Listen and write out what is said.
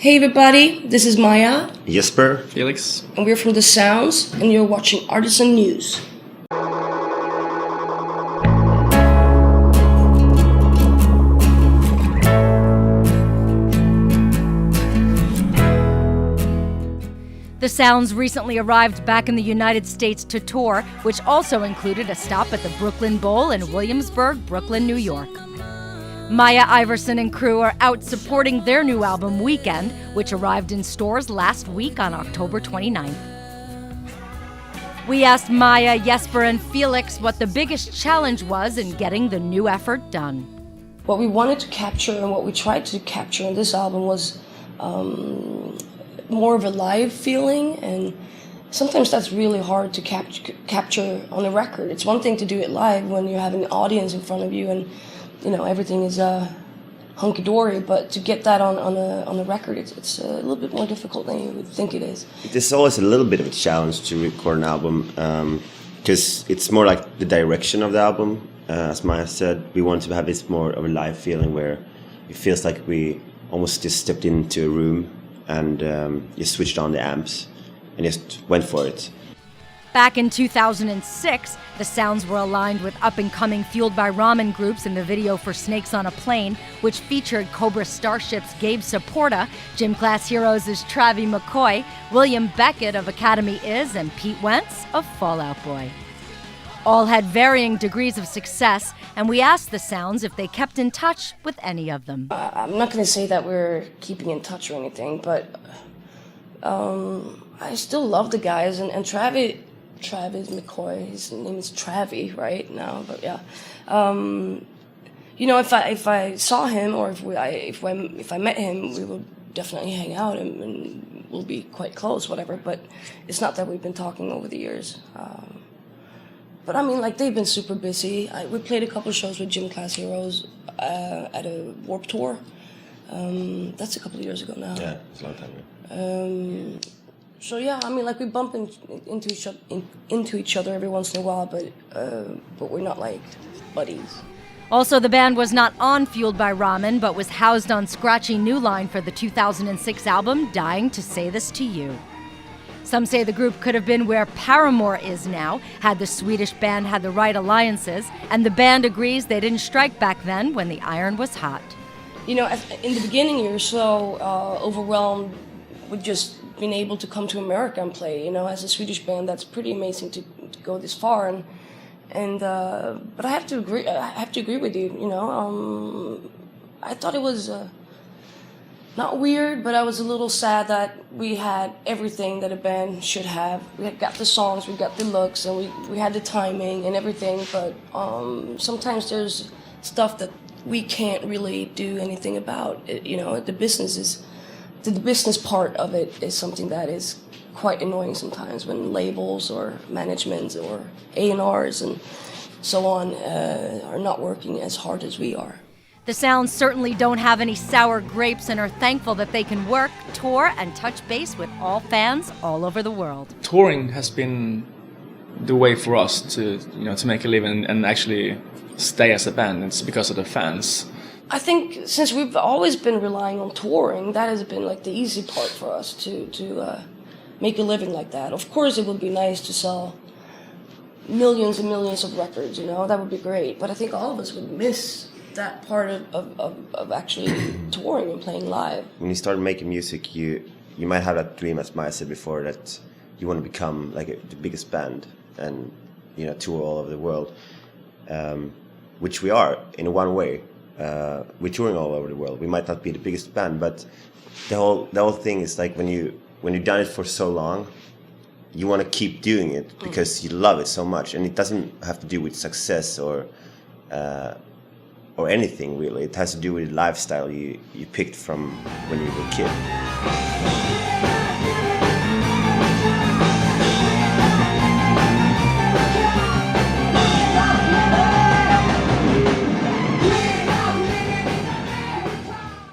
Hey everybody, this is Maya. Jesper. Felix. And we're from The Sounds, and you're watching Artisan News. The Sounds recently arrived back in the United States to tour, which also included a stop at the Brooklyn Bowl in Williamsburg, Brooklyn, New York. Maya Iverson and crew are out supporting their new album, Weekend, which arrived in stores last week on October 29th. We asked Maya, Jesper, and Felix what the biggest challenge was in getting the new effort done. What we wanted to capture and what we tried to capture in this album was more of a live feeling, and sometimes that's really hard to capture on a record. It's one thing to do it live when you have an audience in front of you and everything is hunky-dory, but to get that on a record, it's a little bit more difficult than you would think it is. It's always a little bit of a challenge to record an album because it's more like the direction of the album. As Maya said, we want to have this more of a live feeling where it feels like we almost just stepped into a room and just switched on the amps and just went for it. Back in 2006, the Sounds were aligned with up-and-coming Fueled by Ramen groups in the video for Snakes on a Plane, which featured Cobra Starship's Gabe Saporta, Gym Class Heroes' Travis McCoy, William Beckett of Academy Is, and Pete Wentz of Fall Out Boy. All had varying degrees of success, and we asked the Sounds if they kept in touch with any of them. I'm not going to say that we're keeping in touch or anything, but I still love the guys, and Travis McCoy, his name is Travi right now, but yeah. If I saw him or if I met him, we would definitely hang out and we'll be quite close, whatever. But it's not that we've been talking over the years. But I mean, like, they've been super busy. We played a couple of shows with Gym Class Heroes at a Warped Tour. That's a couple of years ago now. Yeah, it's a long time ago. So yeah, I mean, like, we bump into each other every once in a while, but we're not like buddies. Also, the band was not on Fueled by Ramen, but was housed on Scratchy New Line for the 2006 album Dying to Say This to You. Some say the group could have been where Paramore is now, had the Swedish band had the right alliances, and the band agrees they didn't strike back then when the iron was hot. In the beginning, you're so overwhelmed with just being able to come to America and play. As a Swedish band, that's pretty amazing to go this far. But I have to agree. With you. I thought it was not weird, but I was a little sad that we had everything that a band should have. We had got the songs, we got the looks, and we had the timing and everything. But sometimes there's stuff that we can't really do anything about. The business part of it is something that is quite annoying sometimes when labels or managements or A&Rs and so on are not working as hard as we are. The Sounds certainly don't have any sour grapes and are thankful that they can work, tour, and touch base with all fans all over the world. Touring has been the way for us to make a living and actually stay as a band. It's because of the fans. I think since we've always been relying on touring, that has been like the easy part for us to make a living like that. Of course, it would be nice to sell millions and millions of records, that would be great. But I think all of us would miss that part of actually touring and playing live. When you start making music, you might have that dream, as Maya said before, that you want to become like the biggest band and tour all over the world, which we are in one way. We're touring all over the world. We might not be the biggest band, but the whole thing is like when you've done it for so long, you want to keep doing it because you love it so much, and it doesn't have to do with success or anything really. It has to do with the lifestyle you picked from when you were a kid.